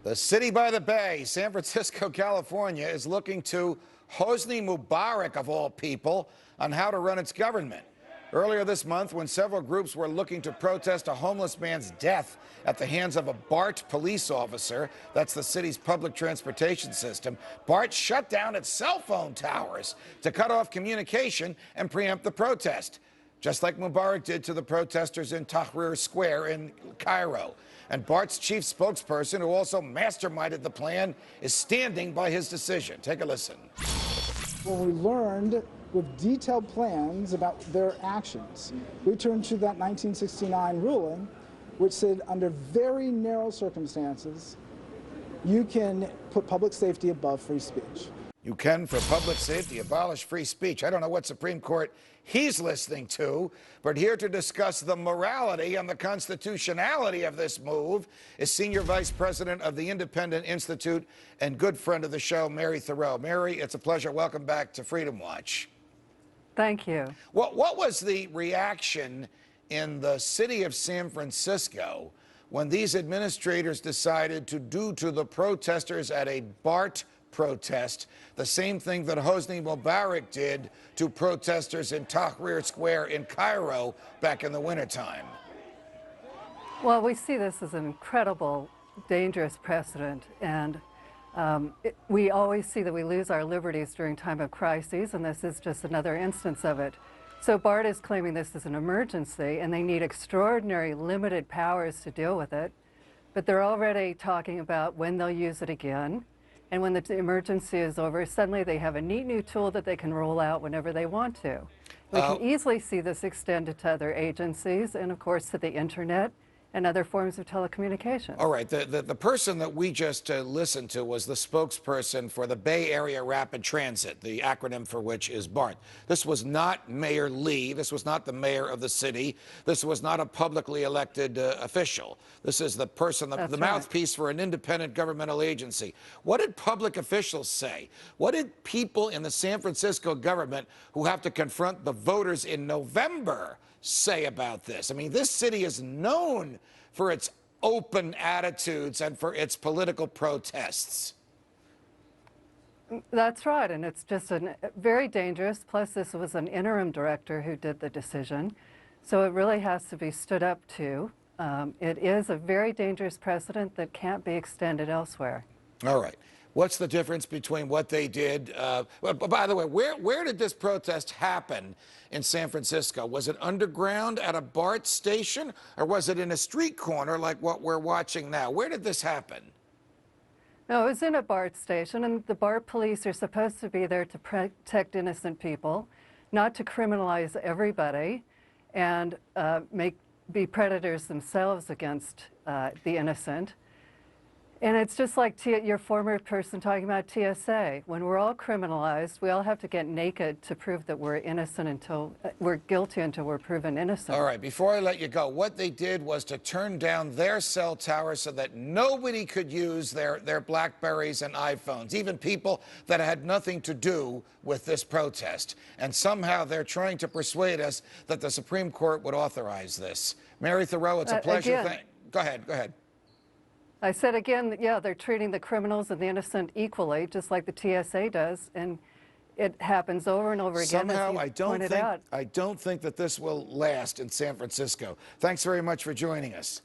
The city by the bay, San Francisco, California, is looking to Hosni Mubarak, of all people, on how to run its government. Earlier this month, when several groups were looking to protest a homeless man's death at the hands of a BART police officer, that's the city's public transportation system, BART shut down its cell phone towers to cut off communication and preempt the protest, just like Mubarak did to the protesters in Tahrir Square in Cairo. And BART's chief spokesperson, who also masterminded the plan, is standing by his decision. Take a listen. When we learned with detailed plans about their actions, we turned to that 1969 ruling, which said under very narrow circumstances, you can put public safety above free speech. You can, for public safety, abolish free speech. I don't know what Supreme Court he's listening to, but here to discuss the morality and the constitutionality of this move is Senior Vice President of the Independent Institute and good friend of the show, Mary Theroux. Mary, it's a pleasure. Welcome back to Freedom Watch. Thank you. What was the reaction in the city of San Francisco when these administrators decided to do to the protesters at a BART protest the same thing that Hosni Mubarak did to protesters in Tahrir Square in Cairo back in the wintertime? Well, we see this as an incredible, dangerous precedent, and we always see that we lose our liberties during time of crises, and this is just another instance of it. So BART is claiming this is an emergency, and they need extraordinary limited powers to deal with it, but they're already talking about when they'll use it again. And when the emergency is over, suddenly they have a neat new tool that they can roll out whenever they want to. We can easily see this extended to other agencies and, of course, to the internet and other forms of telecommunication. All right. The person that we just listened to was the spokesperson for the Bay Area Rapid Transit, the acronym for which is BART. This was not Mayor Lee. This was not the mayor of the city. This was not a publicly elected official. This is the person, the mouthpiece for an independent governmental agency. What did public officials say? What did people in the San Francisco government who have to confront the voters in November say about this? I mean, this city is known for its open attitudes and for its political protests. That's right, and it's just very dangerous. Plus, this was an interim director who did the decision, so it really has to be stood up to. It is a very dangerous precedent that can't be extended elsewhere. All right. What's the difference between what they did? By the way, where did this protest happen in San Francisco? Was it underground at a BART station, or was it in a street corner like what we're watching now? Where did this happen? No, it was in a BART station, and the BART police are supposed to be there to protect innocent people, not to criminalize everybody and be predators themselves against the innocent. And it's just like your former person talking about TSA. When we're all criminalized, we all have to get naked to prove that we're innocent until we're guilty until we're proven innocent. All right, before I let you go, what they did was to turn down their cell towers so that nobody could use their Blackberries and iPhones, even people that had nothing to do with this protest. And somehow they're trying to persuade us that the Supreme Court would authorize this. Mary Theroux, it's a pleasure. Go ahead. I said again, yeah, they're treating the criminals and the innocent equally, just like the TSA does, and it happens over and over again. Somehow, I don't think that this will last in San Francisco. Thanks very much for joining us.